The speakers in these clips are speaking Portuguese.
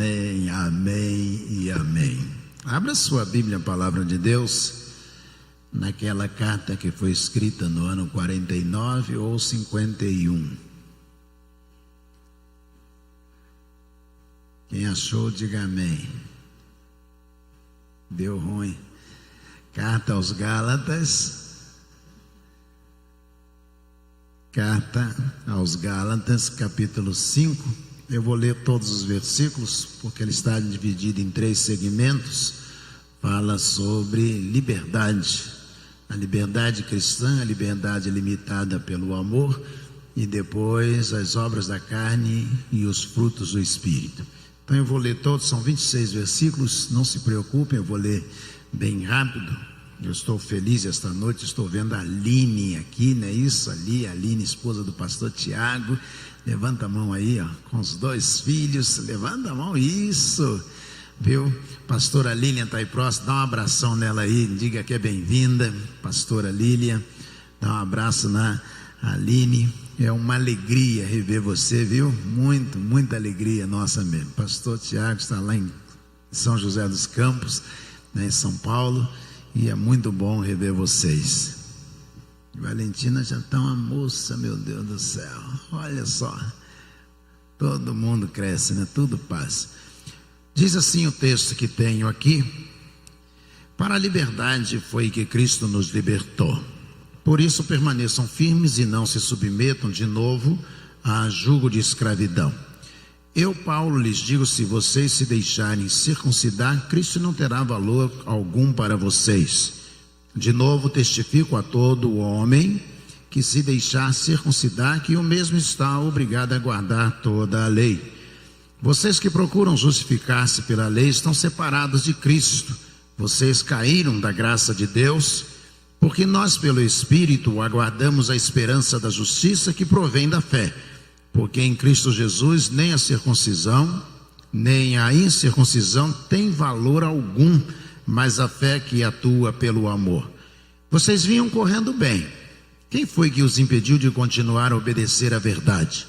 Amém, amém e amém. Abra sua Bíblia, a palavra de Deus, naquela carta que foi escrita no ano 49 ou 51. Quem achou, diga amém. Deu ruim. Carta aos Gálatas. Carta aos Gálatas, capítulo 5. Eu vou ler todos os versículos, porque ele está dividido em 3 segmentos. Fala sobre liberdade. A liberdade cristã, a liberdade limitada pelo amor, e depois as obras da carne e os frutos do Espírito. Então eu vou ler todos, são 26 versículos, não se preocupem, eu vou ler bem rápido. Eu estou feliz esta noite, estou vendo a Aline aqui, não é isso? Ali, a Aline, esposa do pastor Tiago. Levanta a mão aí, ó, com os 2 filhos, levanta a mão, isso, viu? Pastora Lília está aí próximo, dá um abração nela aí, diga que é bem-vinda, pastora Lília, dá um abraço na Aline. É uma alegria rever você, viu? Muita alegria nossa mesmo. Pastor Tiago está lá em São José dos Campos, né, em São Paulo, e é muito bom rever vocês. Valentina já está uma moça, meu Deus do céu, olha só, todo mundo cresce, né? Tudo passa. Diz assim o texto que tenho aqui: para a liberdade foi que Cristo nos libertou, por isso permaneçam firmes e não se submetam de novo a jugo de escravidão. Eu, Paulo, lhes digo, se vocês se deixarem circuncidar, Cristo não terá valor algum para vocês. De novo testifico a todo homem que se deixar circuncidar, que o mesmo está obrigado a guardar toda a lei. Vocês que procuram justificar-se pela lei estão separados de Cristo. Vocês caíram da graça de Deus, porque nós pelo Espírito aguardamos a esperança da justiça que provém da fé. Porque em Cristo Jesus nem a circuncisão, nem a incircuncisão tem valor algum, mas a fé que atua pelo amor. Vocês vinham correndo bem. Quem foi que os impediu de continuar a obedecer à verdade?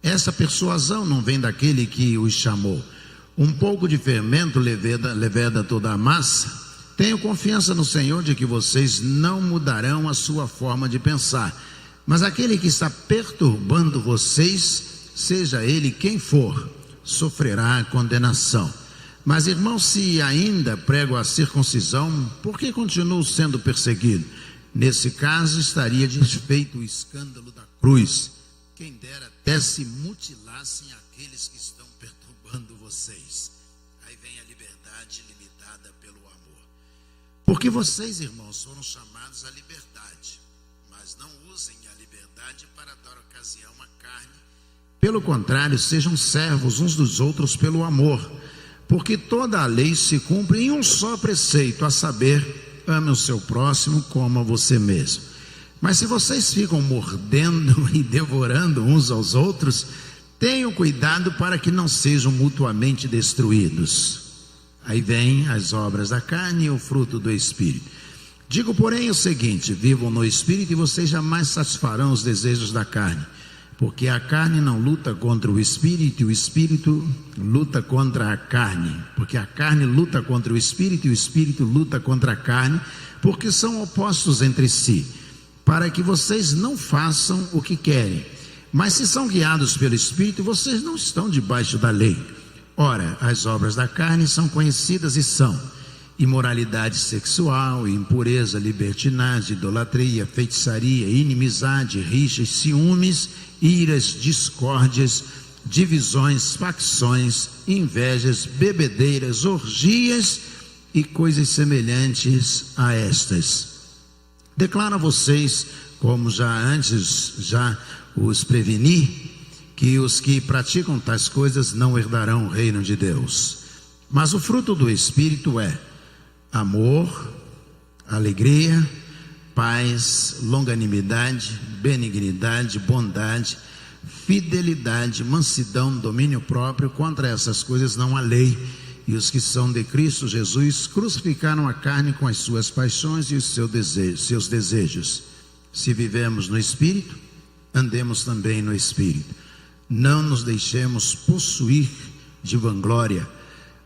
Essa persuasão não vem daquele que os chamou. Um pouco de fermento leveda toda a massa. Tenho confiança no Senhor de que vocês não mudarão a sua forma de pensar. Mas aquele que está perturbando vocês, seja ele quem for, sofrerá condenação. Mas irmãos, se ainda prego a circuncisão, por que continuo sendo perseguido? Nesse caso estaria desfeito o escândalo da cruz. Quem dera até se mutilassem aqueles que estão perturbando vocês. Aí vem a liberdade limitada pelo amor. Porque vocês, irmãos, foram chamados à liberdade, mas não usem a liberdade para dar ocasião à carne. Pelo contrário, sejam servos uns dos outros pelo amor. Porque toda a lei se cumpre em um só preceito, a saber, ame o seu próximo como a você mesmo. Mas se vocês ficam mordendo e devorando uns aos outros, tenham cuidado para que não sejam mutuamente destruídos. Aí vem as obras da carne e o fruto do Espírito. Digo, porém, o seguinte: vivam no Espírito e vocês jamais satisfarão os desejos da carne. Porque a carne não luta contra o Espírito, e o Espírito luta contra a carne. Porque a carne luta contra o Espírito, e o Espírito luta contra a carne, porque são opostos entre si, para que vocês não façam o que querem. Mas se são guiados pelo Espírito, vocês não estão debaixo da lei. Ora, as obras da carne são conhecidas e são: imoralidade sexual, impureza, libertinagem, idolatria, feitiçaria, inimizade, rixas, ciúmes, iras, discórdias, divisões, facções, invejas, bebedeiras, orgias e coisas semelhantes a estas. Declaro a vocês, como já antes os preveni, que os que praticam tais coisas não herdarão o reino de Deus. Mas o fruto do Espírito é amor, alegria, paz, longanimidade, benignidade, bondade, fidelidade, mansidão, domínio próprio. Contra essas coisas não há lei. E os que são de Cristo Jesus crucificaram a carne com as suas paixões e os seus desejos. Se vivemos no Espírito, andemos também no Espírito. Não nos deixemos possuir de vanglória,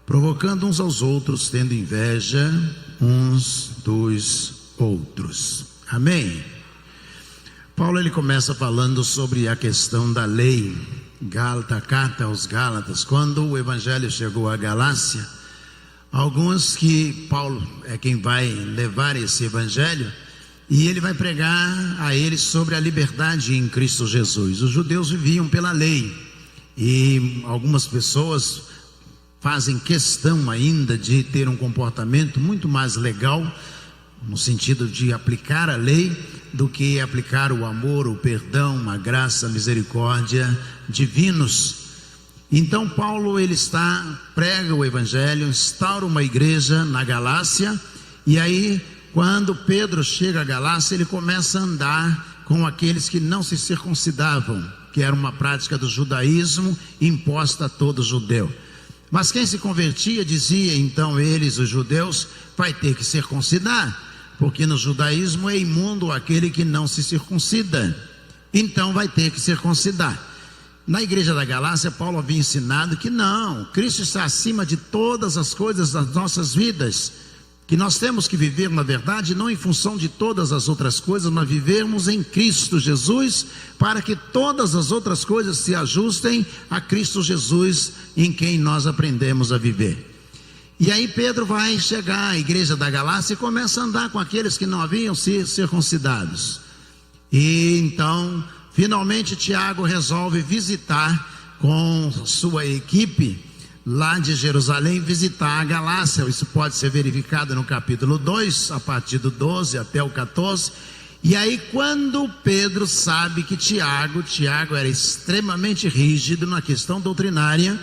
provocando uns aos outros, tendo inveja uns dos outros. Amém? Paulo ele começa falando sobre a questão da lei. Carta aos Gálatas. Quando o evangelho chegou à Galácia, alguns que Paulo é quem vai levar esse evangelho, e ele vai pregar a eles sobre a liberdade em Cristo Jesus. Os judeus viviam pela lei, e algumas pessoas fazem questão ainda de ter um comportamento muito mais legal, no sentido de aplicar a lei, do que aplicar o amor, o perdão, a graça, a misericórdia divinos. Então Paulo ele prega o evangelho, instaura uma igreja na Galácia, e aí quando Pedro chega à Galácia, ele começa a andar com aqueles que não se circuncidavam, que era uma prática do judaísmo imposta a todo judeu. Mas quem se convertia, dizia então eles, os judeus, vai ter que circuncidar, porque no judaísmo é imundo aquele que não se circuncida, então vai ter que circuncidar. Na igreja da Galácia, Paulo havia ensinado que não, Cristo está acima de todas as coisas das nossas vidas, que nós temos que viver na verdade não em função de todas as outras coisas, mas vivermos em Cristo Jesus, para que todas as outras coisas se ajustem a Cristo Jesus, em quem nós aprendemos a viver. E aí Pedro vai chegar à igreja da Galácia e começa a andar com aqueles que não haviam sido circuncidados. E então, finalmente Tiago resolve visitar com sua equipe lá de Jerusalém, visitar a Galácia. Isso pode ser verificado no capítulo 2, a partir do 12 até o 14. E aí quando Pedro sabe que Tiago era extremamente rígido na questão doutrinária,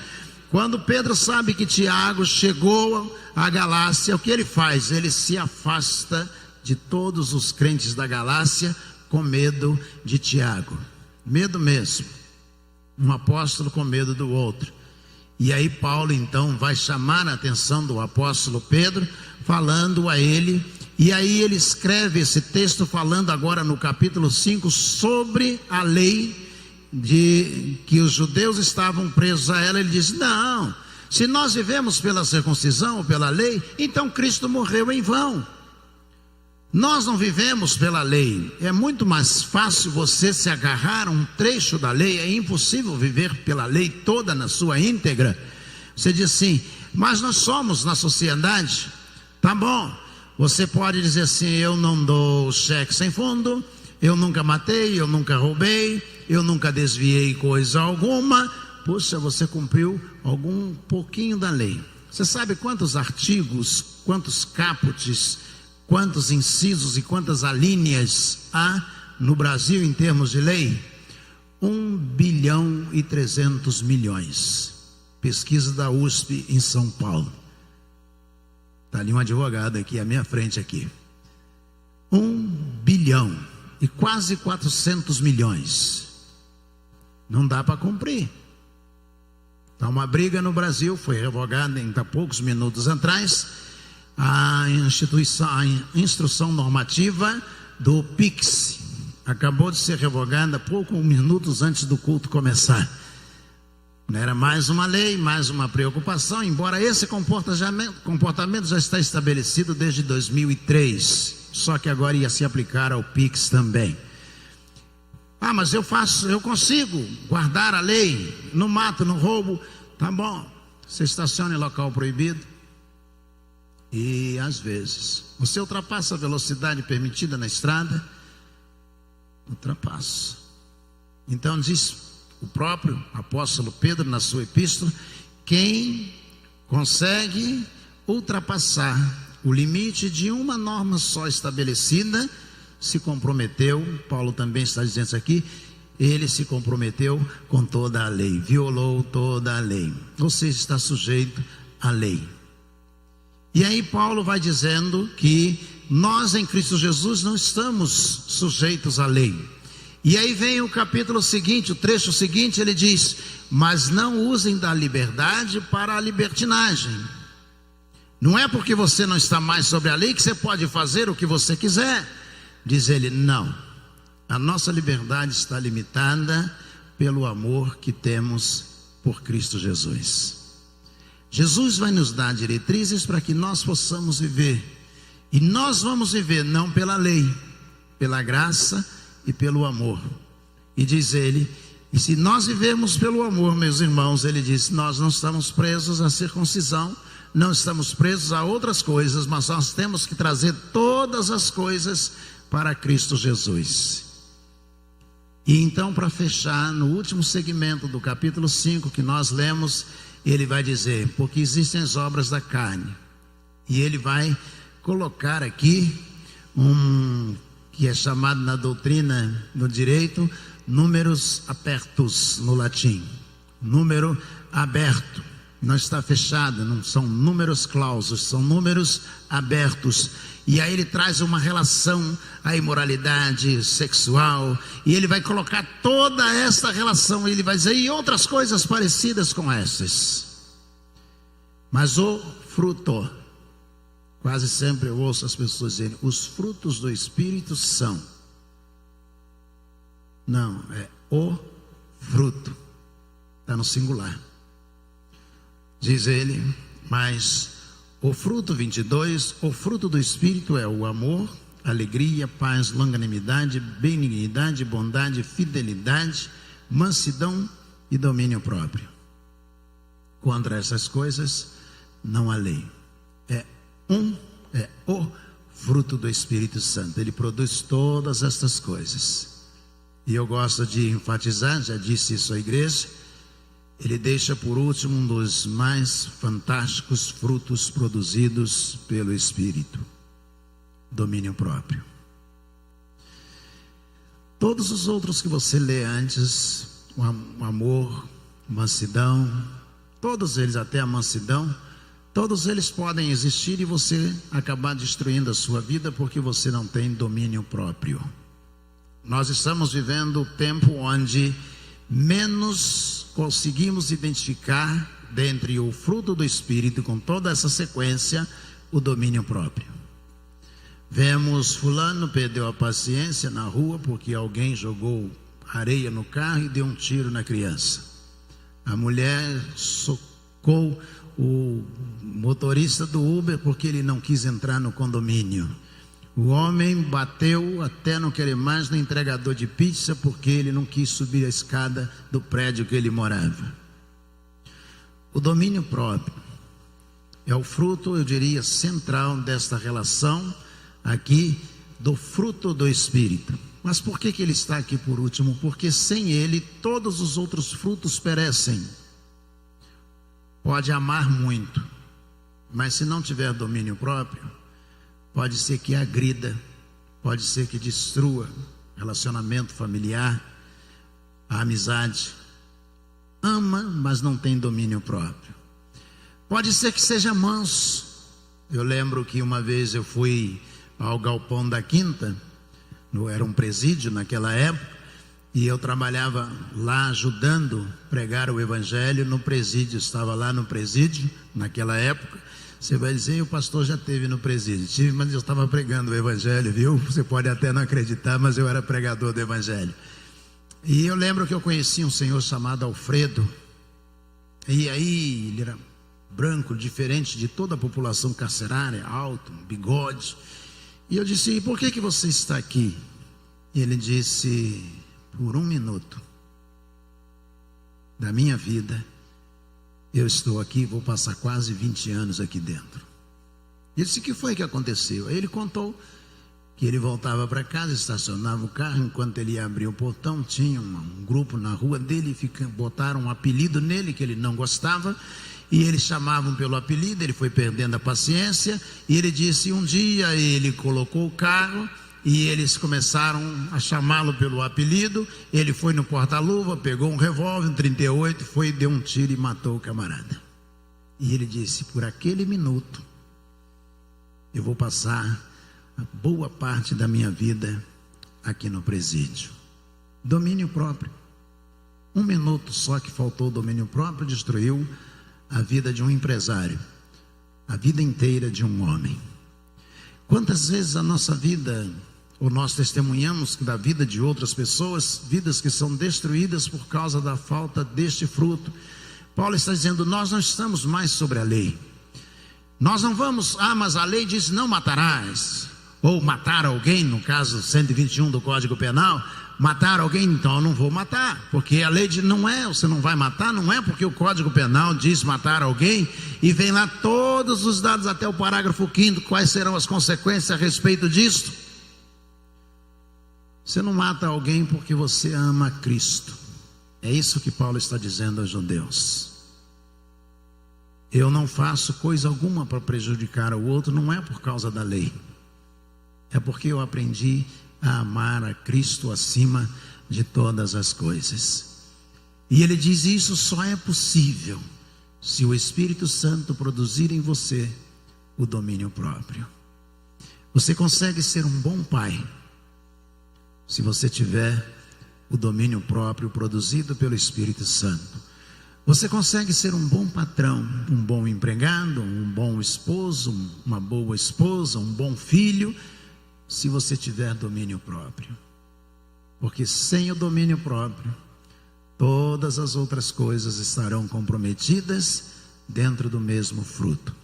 quando Pedro sabe que Tiago chegou à Galácia, o que ele faz? Ele se afasta de todos os crentes da Galácia com medo de Tiago. Medo mesmo. Um apóstolo com medo do outro. E aí Paulo então vai chamar a atenção do apóstolo Pedro, falando a ele. E aí ele escreve esse texto falando agora no capítulo 5 sobre a lei de que os judeus estavam presos a ela. Ele diz: não, se nós vivemos pela circuncisão ou pela lei, então Cristo morreu em vão. Nós não vivemos pela lei. É muito mais fácil você se agarrar a um trecho da lei. É impossível viver pela lei toda na sua íntegra. Você diz assim: mas nós somos na sociedade. Tá bom, você pode dizer assim: eu não dou cheque sem fundo, eu nunca matei, eu nunca roubei, eu nunca desviei coisa alguma. Puxa, você cumpriu algum pouquinho da lei. Você sabe quantos artigos, quantos caputes, quantos incisos e quantas alíneas há no Brasil em termos de lei? 1,3 bilhão. Pesquisa da USP em São Paulo. Está ali um advogado aqui à minha frente aqui. 1 bilhão e quase 400 milhões. Não dá para cumprir. Então uma briga no Brasil foi revogada há poucos minutos atrás. A instrução normativa do PIX acabou de ser revogada poucos minutos antes do culto começar. Era mais uma lei, mais uma preocupação, embora esse comportamento já está estabelecido desde 2003, só que agora ia se aplicar ao PIX também. Ah, mas eu consigo guardar a lei, não mato, não roubo. Tá bom, você estaciona em local proibido. E às vezes você ultrapassa a velocidade permitida na estrada. Ultrapassa. Então diz o próprio apóstolo Pedro na sua epístola: quem consegue ultrapassar o limite de uma norma só estabelecida se comprometeu. Paulo também está dizendo isso aqui: ele se comprometeu com toda a lei, violou toda a lei, ou seja, está sujeito à lei. E aí Paulo vai dizendo que nós em Cristo Jesus não estamos sujeitos à lei. E aí vem o capítulo seguinte, o trecho seguinte, ele diz: mas não usem da liberdade para a libertinagem. Não é porque você não está mais sobre a lei que você pode fazer o que você quiser. Diz ele: não, a nossa liberdade está limitada pelo amor que temos por Cristo Jesus. Jesus vai nos dar diretrizes para que nós possamos viver. E nós vamos viver não pela lei, pela graça e pelo amor. E diz ele, e se nós vivermos pelo amor, meus irmãos, ele diz, nós não estamos presos à circuncisão, não estamos presos a outras coisas, mas nós temos que trazer todas as coisas para Cristo Jesus. E então, para fechar, no último segmento do capítulo 5 que nós lemos, ele vai dizer, porque existem as obras da carne. E ele vai colocar aqui que é chamado na doutrina, no direito, números apertus no latim. Número aberto, não está fechado, não são números clausos, são números abertos. E aí ele traz uma relação à imoralidade sexual, e ele vai colocar toda essa relação, ele vai dizer, e outras coisas parecidas com essas. Mas o fruto, quase sempre eu ouço as pessoas dizerem, os frutos do Espírito são. Não, é o fruto, está no singular. Diz ele, mas o fruto 22, o fruto do Espírito é o amor, alegria, paz, longanimidade, benignidade, bondade, fidelidade, mansidão e domínio próprio. Contra essas coisas não há lei. É o fruto do Espírito Santo. Ele produz todas estas coisas. E eu gosto de enfatizar, já disse isso à igreja, ele deixa por último um dos mais fantásticos frutos produzidos pelo Espírito: domínio próprio. Todos os outros que você lê antes, o amor, mansidão, todos eles, até a mansidão, todos eles podem existir e você acabar destruindo a sua vida porque você não tem domínio próprio. Nós estamos vivendo o tempo onde menos conseguimos identificar dentre o fruto do Espírito, com toda essa sequência, o domínio próprio. Vemos fulano perdeu a paciência na rua porque alguém jogou areia no carro e deu um tiro na criança. A mulher socou o motorista do Uber porque ele não quis entrar no condomínio. O homem bateu até não querer mais no entregador de pizza porque ele não quis subir a escada do prédio que ele morava. O domínio próprio é o fruto, eu diria, central desta relação aqui do fruto do Espírito. Mas por que ele está aqui por último? Porque sem ele todos os outros frutos perecem. Pode amar muito, mas se não tiver domínio próprio, pode ser que agrida, pode ser que destrua relacionamento familiar, a amizade. Ama, mas não tem domínio próprio. Pode ser que seja manso. Eu lembro que uma vez eu fui ao galpão da Quinta, era um presídio naquela época, e eu trabalhava lá ajudando a pregar o evangelho no presídio. Estava lá no presídio naquela época. Você vai dizer, o pastor já esteve no presídio. Tive, mas eu estava pregando o evangelho, viu? Você pode até não acreditar, mas eu era pregador do evangelho. E eu lembro que eu conheci um senhor chamado Alfredo. E aí ele era branco, diferente de toda a população carcerária, alto, bigode. E eu disse, e por que você está aqui? E ele disse, por 1 minuto da minha vida, eu estou aqui, vou passar quase 20 anos aqui dentro. Ele disse, o que foi que aconteceu? Aí ele contou que ele voltava para casa, estacionava o carro, enquanto ele ia abrir o portão, tinha um grupo na rua dele, botaram um apelido nele que ele não gostava, e eles chamavam pelo apelido, ele foi perdendo a paciência, e ele disse, um dia ele colocou o carro, e eles começaram a chamá-lo pelo apelido. Ele foi no porta-luva, pegou um revólver, um 38, foi e deu um tiro e matou o camarada. E ele disse, por aquele minuto, eu vou passar a boa parte da minha vida aqui no presídio. Domínio próprio. 1 minuto só que faltou o domínio próprio, destruiu a vida de um empresário, a vida inteira de um homem. Quantas vezes a nossa vida, ou nós testemunhamos da vida de outras pessoas, vidas que são destruídas por causa da falta deste fruto. Paulo está dizendo: nós não estamos mais sobre a lei. Nós não vamos, mas a lei diz não matarás, ou matar alguém, no caso 121 do Código Penal, matar alguém, então eu não vou matar, porque a lei diz, não é, você não vai matar, não é porque o Código Penal diz matar alguém, e vem lá todos os dados até o parágrafo 5º, quais serão as consequências a respeito disto. Você não mata alguém porque você ama Cristo. É isso que Paulo está dizendo aos judeus. Eu não faço coisa alguma para prejudicar o outro, não é por causa da lei. É porque eu aprendi a amar a Cristo acima de todas as coisas. E ele diz: isso só é possível se o Espírito Santo produzir em você o domínio próprio. Você consegue ser um bom pai se você tiver o domínio próprio produzido pelo Espírito Santo. Você consegue ser um bom patrão, um bom empregado, um bom esposo, uma boa esposa, um bom filho, se você tiver domínio próprio. Porque sem o domínio próprio, todas as outras coisas estarão comprometidas dentro do mesmo fruto.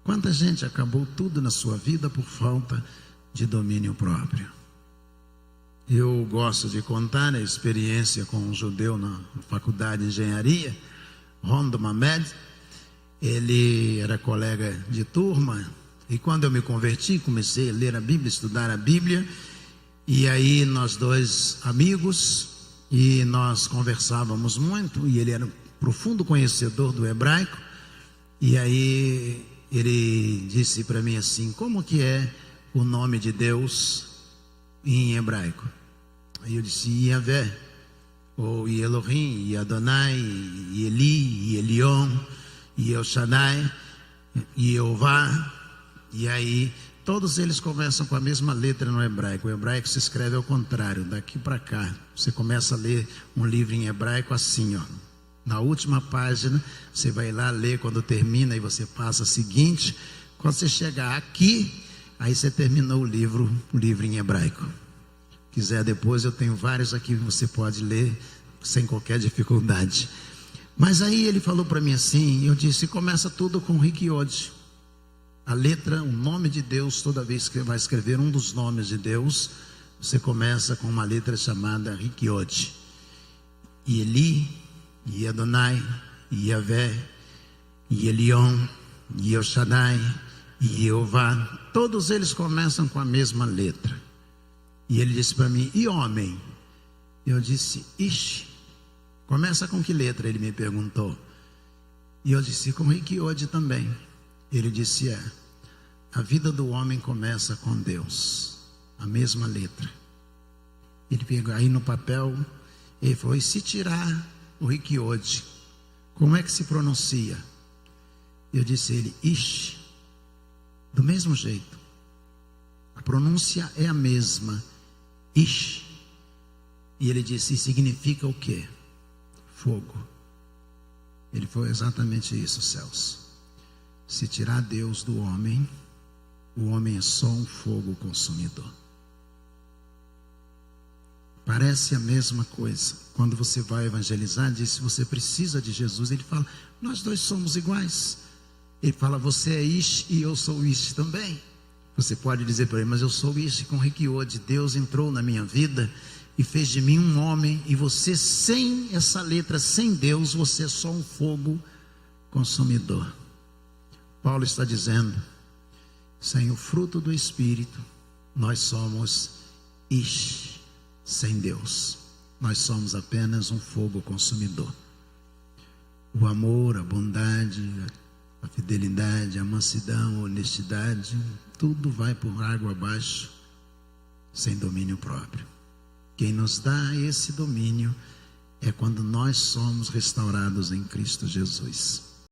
Quanta gente acabou tudo na sua vida por falta de domínio próprio. Eu gosto de contar a experiência com um judeu na faculdade de engenharia, Ron Mamed. Ele era colega de turma, e quando eu me converti, comecei a ler a Bíblia, estudar a Bíblia, e aí nós dois amigos, e nós conversávamos muito, e ele era um profundo conhecedor do hebraico, e aí ele disse para mim assim: como que é o nome de Deus em hebraico? Aí eu disse: Yahvé, ou Elohim, Adonai, Eli, Elion, El Shaddai, Jeová. E aí todos eles começam com a mesma letra no hebraico. O hebraico se escreve ao contrário, daqui para cá. Você começa a ler um livro em hebraico assim, ó. Na última página, você vai lá ler quando termina, e você passa a seguinte. Quando você chegar aqui, aí você terminou o livro em hebraico. Quiser depois, eu tenho vários aqui que você pode ler sem qualquer dificuldade. Mas aí ele falou para mim assim, eu disse: começa tudo com Rick Yod. A letra, o nome de Deus, toda vez que vai escrever um dos nomes de Deus, você começa com uma letra chamada Rick Yod. E Eli, e Adonai, e Yahvé, e Elion, e El Shaddai, e Jeová, todos eles começam com a mesma letra. E ele disse para mim: e homem? Eu disse: Ish. Começa com que letra? Ele me perguntou. E eu disse: com Rick Yod também. Ele disse: a vida do homem começa com Deus, a mesma letra. Ele pegou aí no papel, ele falou: e se tirar o Rick Yod, como é que se pronuncia? Eu disse a ele: Ish. Do mesmo jeito, a pronúncia é a mesma, Ish. E ele disse: e significa o quê? Fogo. Ele falou exatamente isso, Celso. Se tirar Deus do homem, o homem é só um fogo consumidor. Parece a mesma coisa. Quando você vai evangelizar, diz: se você precisa de Jesus, ele fala: nós dois somos iguais. Ele fala: você é Ish e eu sou Ish também. Você pode dizer para ele: mas eu sou Ish com Rick Yod. Deus entrou na minha vida e fez de mim um homem, e você, sem essa letra, sem Deus, você é só um fogo consumidor. Paulo está dizendo: sem o fruto do Espírito, nós somos Ish. Sem Deus, nós somos apenas um fogo consumidor. O amor, a bondade, a fidelidade, a mansidão, a honestidade, tudo vai por água abaixo, sem domínio próprio. Quem nos dá esse domínio é quando nós somos restaurados em Cristo Jesus.